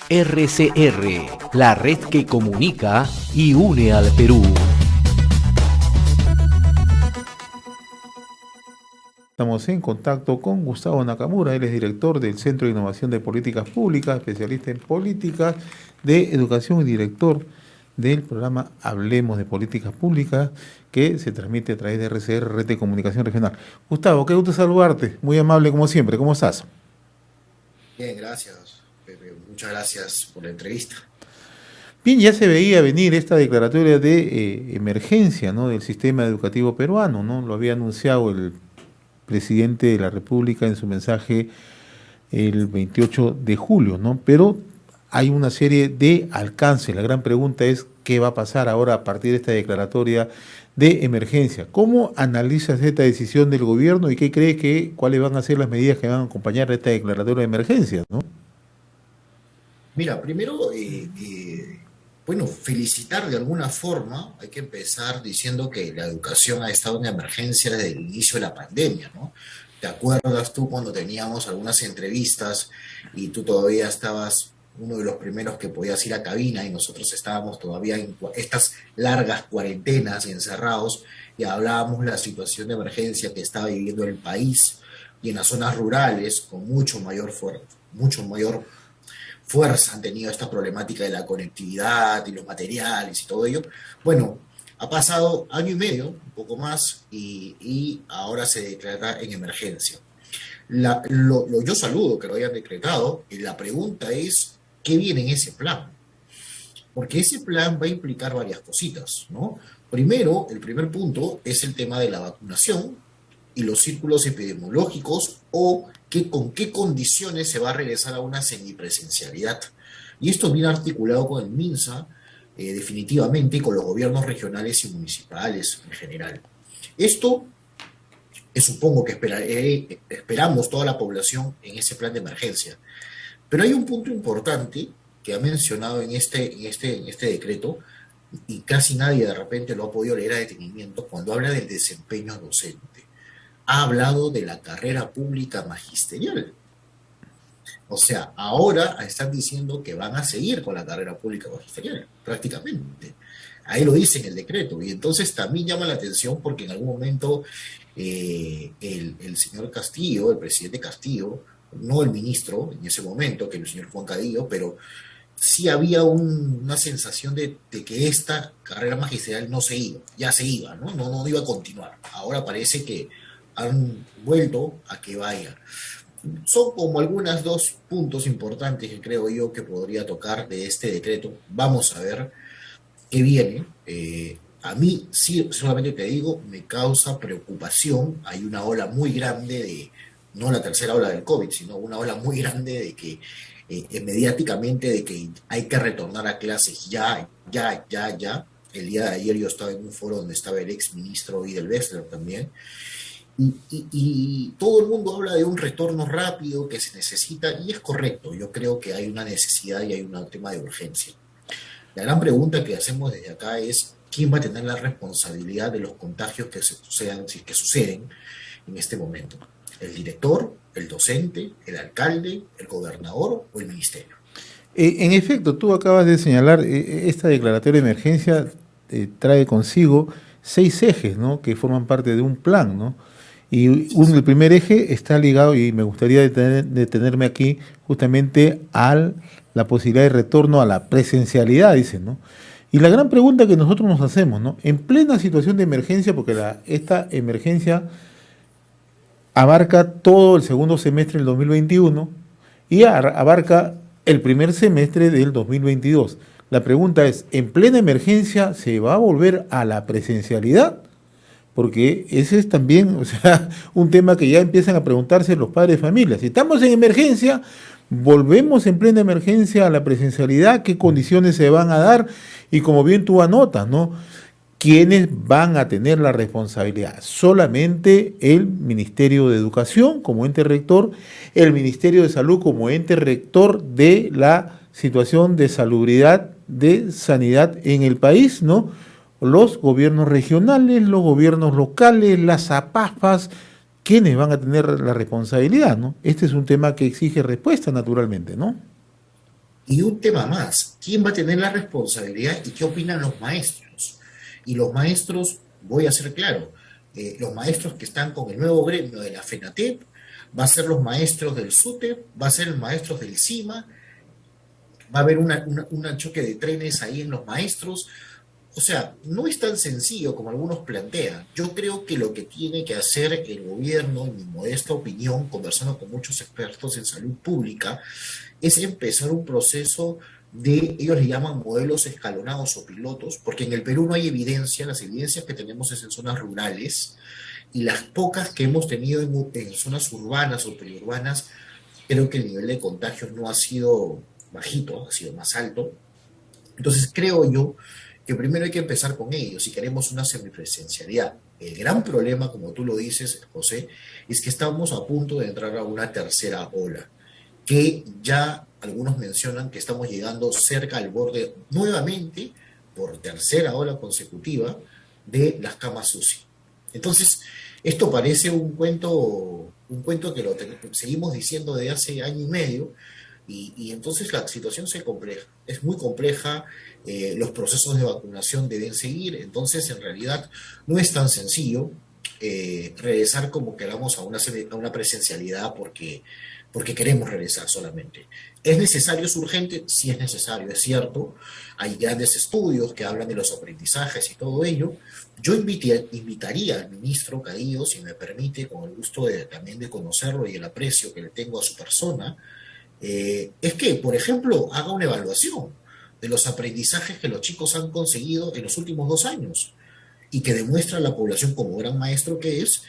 RCR, la red que comunica y une al Perú. Estamos en contacto con Gustavo Nakamura, él es director del Centro de Innovación de Políticas Públicas, especialista en políticas de educación y director del programa Hablemos de Políticas Públicas, que se transmite a través de RCR, Red de Comunicación Regional. Gustavo, qué gusto saludarte, muy amable como siempre, ¿cómo estás? Bien, gracias, Pepe. Muchas gracias por la entrevista. Bien, ya se veía venir esta declaratoria de emergencia, ¿no?, del sistema educativo peruano, ¿no? Lo había anunciado el presidente de la República en su mensaje el 28 de julio, ¿no? Pero hay una serie de alcances. La gran pregunta es qué va a pasar ahora a partir de esta declaratoria de emergencia. ¿Cómo analizas esta decisión del gobierno y qué crees que cuáles van a ser las medidas que van a acompañar a esta declaratoria de emergencia, ¿no? Mira, primero, bueno, felicitar de alguna forma. Hay que empezar diciendo que la educación ha estado en emergencia desde el inicio de la pandemia, ¿no? ¿Te acuerdas tú cuando teníamos algunas entrevistas y tú todavía estabas uno de los primeros que podías ir a cabina y nosotros estábamos todavía en estas largas cuarentenas y encerrados y hablábamos de la situación de emergencia que estaba viviendo el país y en las zonas rurales con mucho mayor fuerza han tenido esta problemática de la conectividad y los materiales y todo ello? Bueno, ha pasado año y medio, un poco más, y ahora se declara en emergencia. Yo saludo que lo hayan decretado, y la pregunta es, ¿qué viene en ese plan? Porque ese plan va a implicar varias cositas, ¿no? Primero, el primer punto es el tema de la vacunación y los círculos epidemiológicos o con qué condiciones se va a regresar a una semipresencialidad. Y esto viene articulado con el MINSA, definitivamente, y con los gobiernos regionales y municipales en general. Esto supongo que esperamos toda la población en ese plan de emergencia. Pero hay un punto importante que ha mencionado en este decreto, y casi nadie de repente lo ha podido leer a detenimiento, cuando habla del desempeño docente. Ha hablado de la carrera pública magisterial. O sea, ahora están diciendo que van a seguir con la carrera pública magisterial, prácticamente. Ahí lo dice en el decreto. Y entonces también llama la atención porque en algún momento el señor Castillo, el presidente Castillo, no el ministro en ese momento, que era el señor Juan Cadillo, pero sí había una sensación de que esta carrera magisterial no se iba, ya se iba, ¿no? No iba a continuar. Ahora parece que han vuelto a que vaya. Son como algunos dos puntos importantes que creo yo que podría tocar de este decreto. Vamos a ver qué viene. A mí, sí, solamente te digo, me causa preocupación. Hay una ola muy grande no la tercera ola del COVID, sino una ola muy grande de que mediáticamente de que hay que retornar a clases ya. El día de ayer yo estaba en un foro donde estaba el ex ministro Idel Bessler también. Y todo el mundo habla de un retorno rápido que se necesita, y es correcto. Yo creo que hay una necesidad y hay un tema de urgencia. La gran pregunta que hacemos desde acá es quién va a tener la responsabilidad de los contagios que suceden en este momento. ¿El director, el docente, el alcalde, el gobernador o el ministerio? En efecto, tú acabas de señalar, esta declaratoria de emergencia trae consigo 6 ejes, ¿no?, que forman parte de un plan, ¿no? Y el primer eje está ligado, y me gustaría detenerme aquí, justamente a la posibilidad de retorno a la presencialidad, dicen, ¿no? Y la gran pregunta que nosotros nos hacemos, ¿no?, en plena situación de emergencia, porque esta emergencia abarca todo el segundo semestre del 2021 y abarca el primer semestre del 2022. La pregunta es, ¿en plena emergencia se va a volver a la presencialidad? Porque ese es también, o sea, un tema que ya empiezan a preguntarse los padres de familia. Si estamos en emergencia, volvemos en plena emergencia a la presencialidad, ¿qué condiciones se van a dar? Y como bien tú anotas, ¿no?, ¿quiénes van a tener la responsabilidad? Solamente el Ministerio de Educación como ente rector, el Ministerio de Salud como ente rector de la situación de salubridad, de sanidad en el país, ¿no? Los gobiernos regionales, los gobiernos locales, las APAFAS, ¿quiénes van a tener la responsabilidad, no? Este es un tema que exige respuesta, naturalmente, ¿no? Y un tema más, ¿quién va a tener la responsabilidad y qué opinan los maestros? Y los maestros, voy a ser claro, los maestros que están con el nuevo gremio de la FENATEP, va a ser los maestros del SUTEP, va a ser los maestros del CIMA, va a haber un choque de trenes ahí en los maestros. O sea, no es tan sencillo como algunos plantean. Yo creo que lo que tiene que hacer el gobierno, en mi modesta opinión, conversando con muchos expertos en salud pública, es empezar un proceso de, ellos le llaman modelos escalonados o pilotos, porque en el Perú no hay evidencia, las evidencias que tenemos es en zonas rurales, y las pocas que hemos tenido en zonas urbanas o periurbanas, creo que el nivel de contagios no ha sido bajito, ha sido más alto. Entonces creo yo que primero hay que empezar con ellos si queremos una semipresencialidad. El gran problema, como tú lo dices, José, es que estamos a punto de entrar a una tercera ola, que ya algunos mencionan que estamos llegando cerca al borde nuevamente, por tercera ola consecutiva, de las camas UCI. Entonces, esto parece un cuento que seguimos diciendo de hace año y medio, y entonces la situación se compleja, es muy compleja, los procesos de vacunación deben seguir, entonces en realidad no es tan sencillo regresar como queramos a una presencialidad porque queremos regresar solamente. ¿Es necesario, es urgente? Sí es necesario, es cierto. Hay grandes estudios que hablan de los aprendizajes y todo ello. Yo invitaría al ministro Cadillo, si me permite, con el gusto también de conocerlo y el aprecio que le tengo a su persona, es que, por ejemplo, haga una evaluación de los aprendizajes que los chicos han conseguido en los últimos 2 años y que demuestra a la población como gran maestro que es,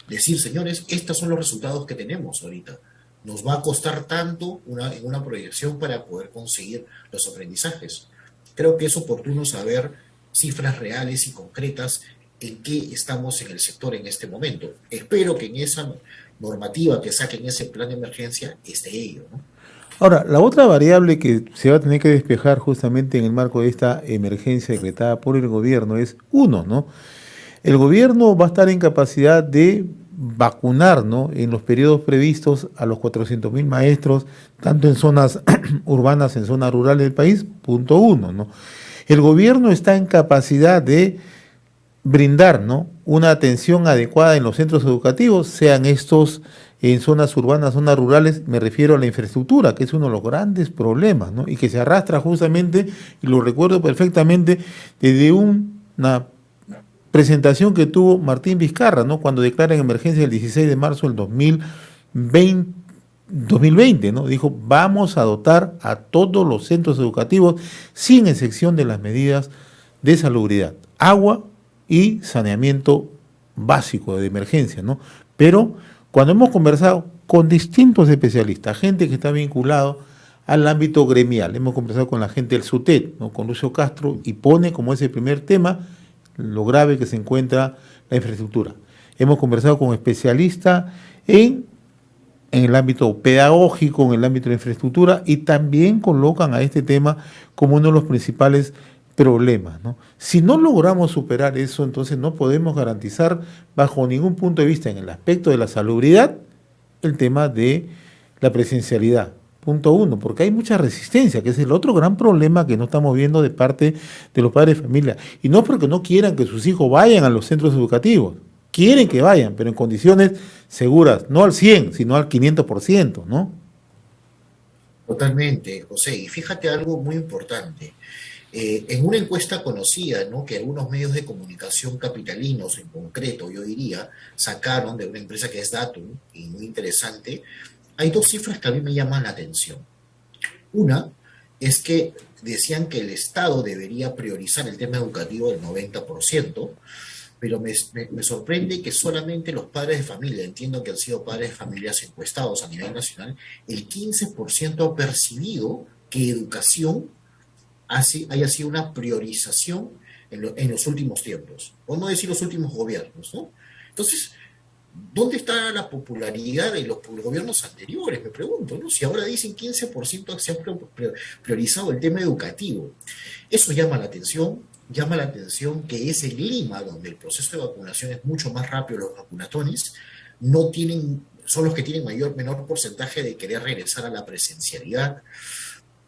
decir, señores, estos son los resultados que tenemos ahorita. Nos va a costar tanto en una proyección para poder conseguir los aprendizajes. Creo que es oportuno saber cifras reales y concretas en qué estamos en el sector en este momento. Espero que en esa normativa que saquen ese plan de emergencia esté ello, ¿no? Ahora, la otra variable que se va a tener que despejar justamente en el marco de esta emergencia decretada por el gobierno es uno, ¿no? El gobierno va a estar en capacidad de vacunar, ¿no?, en los periodos previstos a los 400.000 maestros, tanto en zonas urbanas, en zonas rurales del país, punto uno, ¿no? El gobierno está en capacidad de brindar, ¿no?, una atención adecuada en los centros educativos, sean estos en zonas urbanas, zonas rurales, me refiero a la infraestructura, que es uno de los grandes problemas, ¿no?, y que se arrastra justamente, y lo recuerdo perfectamente, desde una presentación que tuvo Martín Vizcarra, ¿no?, cuando declara en emergencia el 16 de marzo del 2020, ¿no? Dijo, vamos a dotar a todos los centros educativos, sin excepción de las medidas de salubridad, agua y saneamiento básico de emergencia, ¿no? Pero cuando hemos conversado con distintos especialistas, gente que está vinculado al ámbito gremial, hemos conversado con la gente del SUTEP, ¿no?, con Lucio Castro, y pone como ese primer tema lo grave que se encuentra la infraestructura. Hemos conversado con especialistas en el ámbito pedagógico, en el ámbito de la infraestructura, y también colocan a este tema como uno de los principales problemas, ¿no? Si no logramos superar eso, entonces no podemos garantizar bajo ningún punto de vista en el aspecto de la salubridad el tema de la presencialidad. Punto uno, porque hay mucha resistencia, que es el otro gran problema que no estamos viendo de parte de los padres de familia. Y no porque no quieran que sus hijos vayan a los centros educativos, quieren que vayan, pero en condiciones seguras, no al 100, sino al 500%, ¿no? Totalmente, José. Y fíjate algo muy importante. En una encuesta conocida, ¿no?, que algunos medios de comunicación capitalinos, en concreto, yo diría, sacaron de una empresa que es Datum, y muy interesante, hay dos cifras que a mí me llaman la atención. Una es que decían que el Estado debería priorizar el tema educativo del 90%, pero me sorprende que solamente los padres de familia, entiendo que han sido padres de familias encuestados a nivel nacional, el 15% ha percibido que educación haya sido una priorización en los últimos tiempos, o no decir los últimos gobiernos, ¿no? Entonces, ¿dónde está la popularidad de los gobiernos anteriores? Me pregunto, ¿no? Si ahora dicen 15% se ha priorizado el tema educativo. Eso llama la atención que es en Lima, donde el proceso de vacunación es mucho más rápido, los vacunatones son los que tienen menor porcentaje de querer regresar a la presencialidad.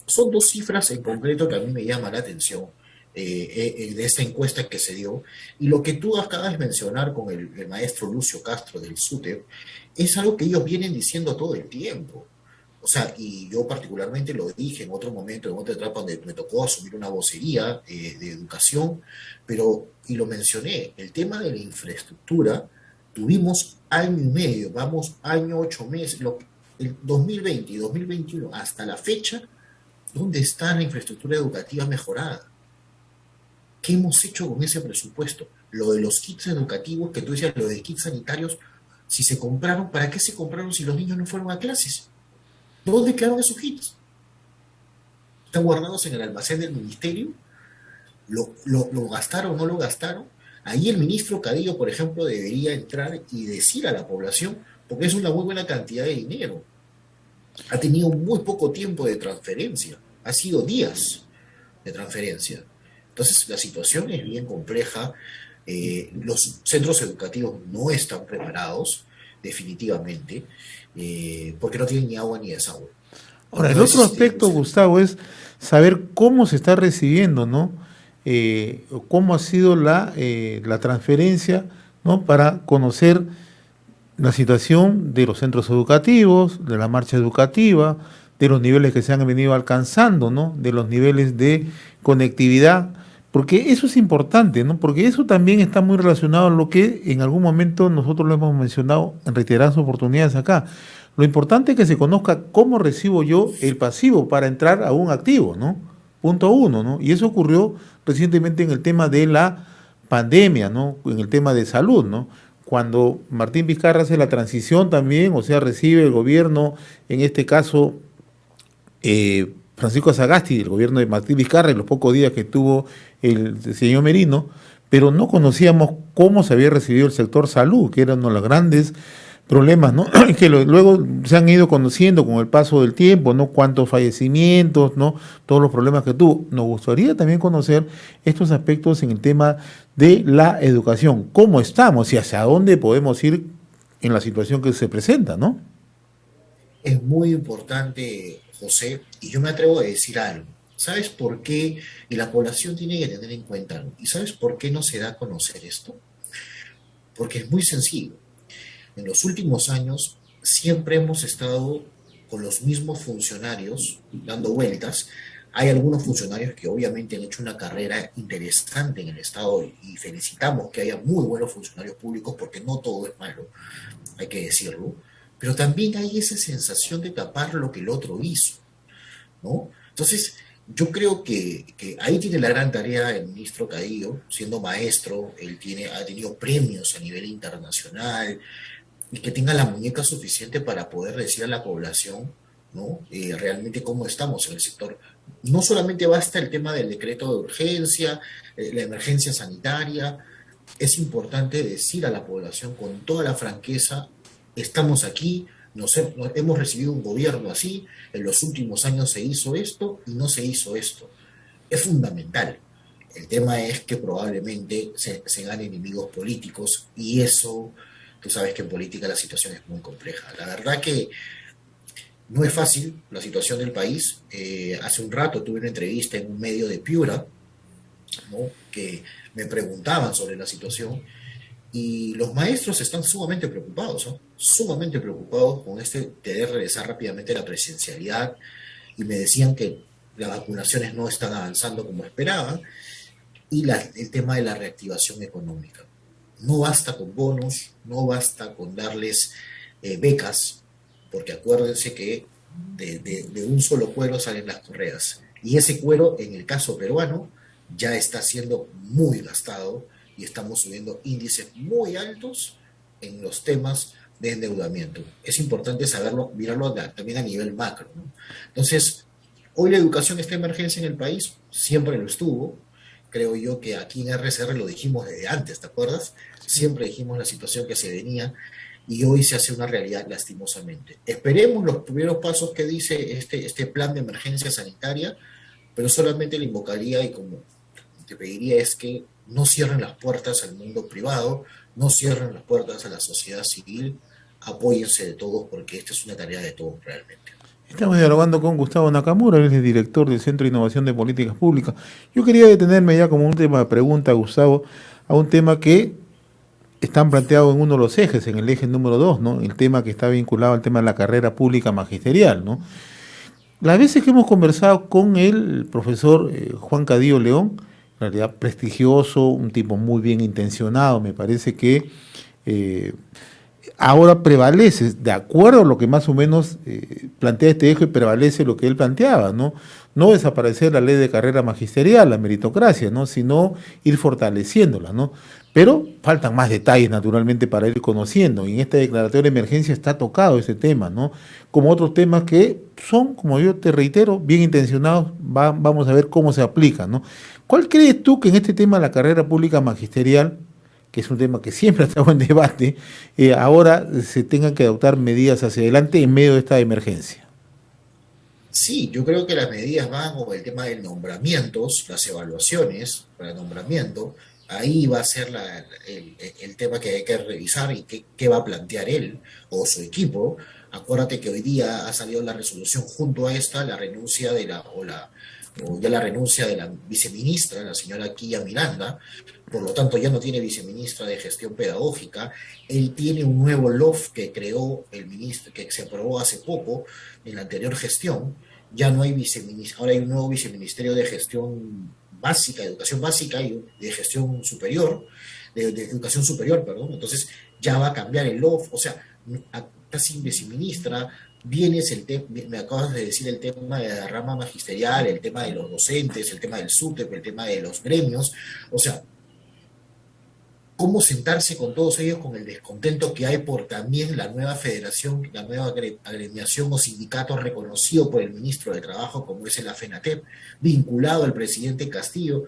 Son dos cifras en concreto que a mí me llama la atención de esta encuesta que se dio. Y lo que tú acabas de mencionar con el maestro Lucio Castro del SUTEP es algo que ellos vienen diciendo todo el tiempo. O sea, y yo particularmente lo dije en otro momento, en otra etapa donde me tocó asumir una vocería de educación, pero, y lo mencioné, el tema de la infraestructura, tuvimos año y medio, vamos año, 8 meses, el 2020 y 2021 hasta la fecha, ¿dónde está la infraestructura educativa mejorada? ¿Qué hemos hecho con ese presupuesto? Lo de los kits educativos, que tú decías, lo de kits sanitarios, si se compraron, ¿para qué se compraron si los niños no fueron a clases? ¿Dónde quedaron esos kits? ¿Están guardados en el almacén del ministerio? ¿Lo gastaron o no lo gastaron? Ahí el ministro Cadillo, por ejemplo, debería entrar y decir a la población, porque es una muy buena cantidad de dinero. Ha tenido muy poco tiempo de transferencia, ha sido días de transferencia. Entonces la situación es bien compleja, los centros educativos no están preparados, definitivamente, porque no tienen ni agua ni desagüe. Ahora, el otro Entonces, aspecto, Gustavo, es saber cómo se está recibiendo, ¿no? Cómo ha sido la transferencia, ¿no? Para conocer la situación de los centros educativos, de la marcha educativa, de los niveles que se han venido alcanzando, ¿no? De los niveles de conectividad, porque eso es importante, ¿no? Porque eso también está muy relacionado a lo que en algún momento nosotros lo hemos mencionado en reiteradas oportunidades acá. Lo importante es que se conozca cómo recibo yo el pasivo para entrar a un activo, ¿no? Punto uno, ¿no? Y eso ocurrió recientemente en el tema de la pandemia, ¿no? En el tema de salud, ¿no? Cuando Martín Vizcarra hace la transición también, o sea, recibe el gobierno, en este caso, Francisco Sagasti, el gobierno de Martín Vizcarra, en los pocos días que tuvo el señor Merino, pero no conocíamos cómo se había recibido el sector salud, que era uno de los grandes problemas, ¿no? Que luego se han ido conociendo con el paso del tiempo, ¿no? Cuántos fallecimientos, ¿no? Todos los problemas que tuvo. Nos gustaría también conocer estos aspectos en el tema de la educación. ¿Cómo estamos y hacia dónde podemos ir en la situación que se presenta, ¿no? es muy importante, José, y yo me atrevo a decir algo. ¿Sabes por qué? Y la población tiene que tener en cuenta algo. ¿Y sabes por qué no se da a conocer esto? Porque es muy sencillo. En los últimos años siempre hemos estado con los mismos funcionarios dando vueltas. Hay algunos funcionarios que obviamente han hecho una carrera interesante en el Estado y felicitamos que haya muy buenos funcionarios públicos porque no todo es malo, hay que decirlo. Pero también hay esa sensación de tapar lo que el otro hizo, ¿no? Entonces, yo creo que ahí tiene la gran tarea el ministro Cadillo, siendo maestro, ha tenido premios a nivel internacional, y que tenga la muñeca suficiente para poder decir a la población, ¿no? Realmente cómo estamos en el sector. No solamente basta el tema del decreto de urgencia, la emergencia sanitaria, es importante decir a la población con toda la franqueza, estamos aquí, hemos recibido un gobierno así, en los últimos años se hizo esto y no se hizo esto. Es fundamental. El tema es que probablemente se ganen enemigos políticos y eso, tú sabes que en política la situación es muy compleja. La verdad que no es fácil la situación del país. Hace un rato tuve una entrevista en un medio de Piura, ¿no? Que me preguntaban sobre la situación y los maestros están sumamente preocupados, ¿no? Sumamente preocupados con querer regresar rápidamente a la presencialidad y me decían que las vacunaciones no están avanzando como esperaban y el tema de la reactivación económica. No basta con bonos, no basta con darles becas, porque acuérdense que de un solo cuero salen las correas. Y ese cuero, en el caso peruano, ya está siendo muy gastado y estamos subiendo índices muy altos en los temas de endeudamiento. Es importante saberlo, mirarlo también a nivel macro, ¿no? Entonces, hoy la educación está en emergencia en el país, siempre lo estuvo. Creo yo que aquí en RCR lo dijimos desde antes, ¿te acuerdas? Siempre dijimos la situación que se venía y hoy se hace una realidad lastimosamente. Esperemos los primeros pasos que dice este plan de emergencia sanitaria, pero solamente le invocaría y como te pediría es que no cierren las puertas al mundo privado, no cierren las puertas a la sociedad civil, apóyense de todos porque esta es una tarea de todos realmente. Estamos dialogando con Gustavo Nakamura, él es el director del Centro de Innovación de Políticas Públicas. Yo quería detenerme ya como un tema de pregunta, Gustavo, a un tema que están planteados en uno de los ejes, en el eje número 2, ¿no? El tema que está vinculado al tema de la carrera pública magisterial, ¿no? Las veces que hemos conversado con el profesor Juan Cadío León, en realidad prestigioso, un tipo muy bien intencionado, me parece que eh, ahora prevalece, de acuerdo a lo que más o menos plantea este eje, prevalece lo que él planteaba, ¿no? No desaparecer la ley de carrera magisterial, la meritocracia, ¿no? Sino ir fortaleciéndola, ¿no? Pero faltan más detalles, naturalmente, para ir conociendo. Y en esta declaratoria de emergencia está tocado ese tema, ¿no? Como otros temas que son, como yo te reitero, bien intencionados, vamos a ver cómo se aplican, ¿no? ¿Cuál crees tú que en este tema de la carrera pública magisterial, que es un tema que siempre ha estado en debate, ahora se tengan que adoptar medidas hacia adelante en medio de esta emergencia? Sí, yo creo que las medidas van con el tema de nombramientos, las evaluaciones para nombramiento. Ahí va a ser el tema que hay que revisar y qué va a plantear él o su equipo. Acuérdate que hoy día ha salido la resolución junto a esta, la renuncia de o ya la renuncia de la viceministra, la señora Quilla Miranda. Por lo tanto, ya no tiene viceministra de gestión pedagógica. Él tiene un nuevo LOF que creó el ministro, que se aprobó hace poco en la anterior gestión. Ya no hay viceministro, ahora hay un nuevo viceministerio de gestión básica, de educación básica y de gestión superior, de educación superior, perdón. Entonces ya va a cambiar el LOF, o sea, está sin viceministra. Me acabas de decir el tema de la rama magisterial, el tema de los docentes, el tema del SUTEP, el tema de los gremios, o sea, cómo sentarse con todos ellos con el descontento que hay por también la nueva federación, la nueva agremiación o sindicato reconocido por el ministro de Trabajo, como es el AFENATEP, vinculado al presidente Castillo.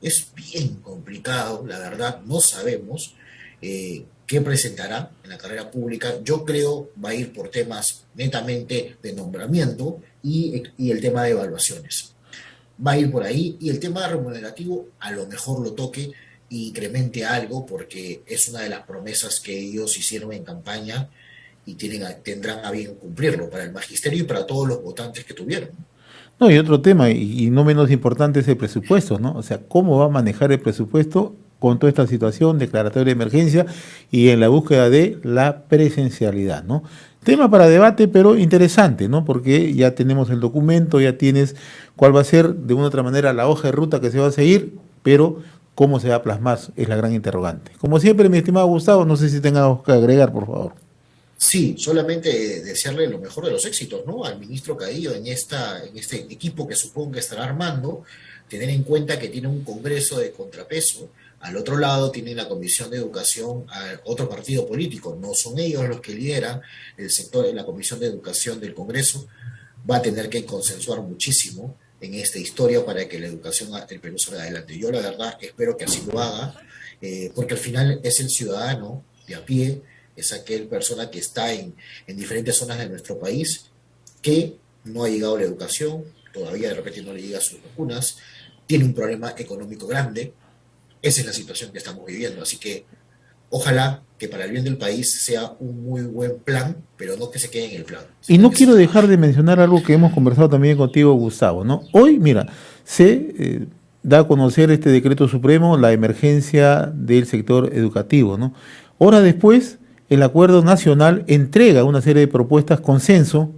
Es bien complicado, la verdad, no sabemos qué presentará en la carrera pública. Yo creo va a ir por temas netamente de nombramiento y el tema de evaluaciones. Va a ir por ahí y el tema remunerativo a lo mejor lo toque y incremente algo porque es una de las promesas que ellos hicieron en campaña y tendrán a bien cumplirlo para el magisterio y para todos los votantes que tuvieron. No, y otro tema, y no menos importante, es el presupuesto, ¿no? O sea, cómo va a manejar el presupuesto con toda esta situación, declaratoria de emergencia y en la búsqueda de la presencialidad, ¿no? Tema para debate, pero interesante, ¿no? Porque ya tenemos el documento, ya tienes cuál va a ser de una u otra manera la hoja de ruta que se va a seguir, pero cómo se va a plasmar es la gran interrogante. Como siempre, mi estimado Gustavo, no sé si tenga algo que agregar, por favor. Sí, solamente desearle lo mejor de los éxitos, ¿no? Al ministro Cadillo en este equipo que supongo que estará armando, tener en cuenta que tiene un congreso de contrapeso, al otro lado tiene la Comisión de Educación, a otro partido político, no son ellos los que lideran el sector de la Comisión de Educación del Congreso, va a tener que consensuar muchísimo en esta historia para que la educación del Perú salga adelante. Yo la verdad espero que así lo haga, porque al final es el ciudadano de a pie, es aquel persona que está en diferentes zonas de nuestro país, que no ha llegado a la educación, todavía de repente no le llega a sus vacunas, tiene un problema económico grande, esa es la situación que estamos viviendo, así que ojalá que para el bien del país sea un muy buen plan, pero no que se quede en el plan, Y sino no que se quiero dejar trabaje. de mencionar algo que hemos conversado también contigo, Gustavo, ¿no? Hoy, mira, se da a conocer este decreto supremo, la emergencia del sector educativo, ¿no? Horas después, el Acuerdo Nacional entrega una serie de propuestas consenso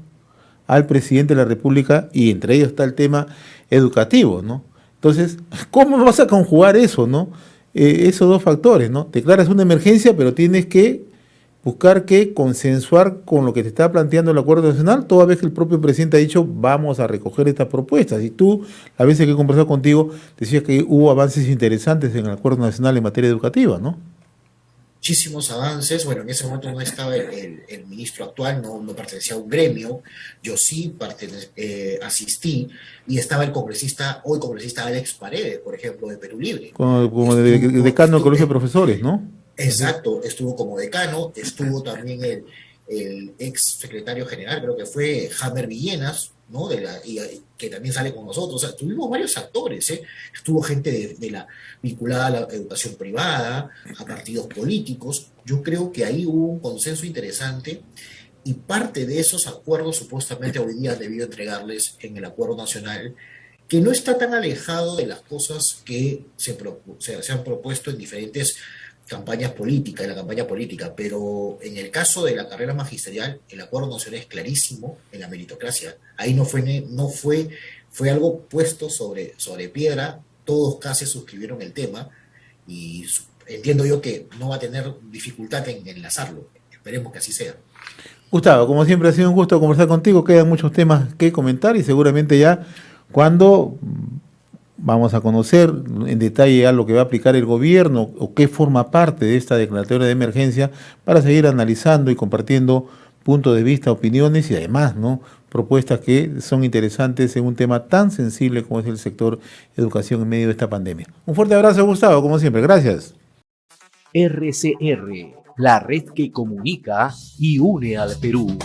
al presidente de la República y entre ellos está el tema educativo, ¿no? Entonces, ¿cómo vas a conjugar eso, no? Esos dos factores, ¿no? Declaras una emergencia, pero tienes que buscar que consensuar con lo que te está planteando el Acuerdo Nacional, toda vez que el propio presidente ha dicho vamos a recoger estas propuestas. Y tú, las veces que he conversado contigo, decías que hubo avances interesantes en el Acuerdo Nacional en materia educativa, ¿no? Muchísimos avances. Bueno, en ese momento no estaba el ministro actual, no pertenecía a un gremio. Yo sí asistí y estaba el congresista, hoy congresista Alex Paredes, por ejemplo, de Perú Libre. Como decano del Estuvo, Colegio de Profesores, ¿no? exacto, estuvo como decano, estuvo también el ex secretario general, creo que fue Jamer Villenas, ¿no? Que también sale con nosotros. O sea, tuvimos varios actores, ¿eh? Estuvo gente vinculada a la educación privada, a partidos políticos. Yo creo que ahí hubo un consenso interesante y parte de esos acuerdos supuestamente hoy día han debido entregarles en el acuerdo nacional, que no está tan alejado de las cosas que se han propuesto en diferentes campañas políticas, en la campaña política, pero en el caso de la carrera magisterial, el acuerdo nacional es clarísimo en la meritocracia. Ahí fue algo puesto sobre piedra, todos casi suscribieron el tema y entiendo yo que no va a tener dificultad en enlazarlo. Esperemos que así sea. Gustavo, como siempre ha sido un gusto conversar contigo, quedan muchos temas que comentar y seguramente ya cuando vamos a conocer en detalle ya lo que va a aplicar el gobierno o qué forma parte de esta declaratoria de emergencia para seguir analizando y compartiendo puntos de vista, opiniones y además, ¿no?, propuestas que son interesantes en un tema tan sensible como es el sector educación en medio de esta pandemia. Un fuerte abrazo, Gustavo, como siempre. Gracias. RCR, la red que comunica y une al Perú.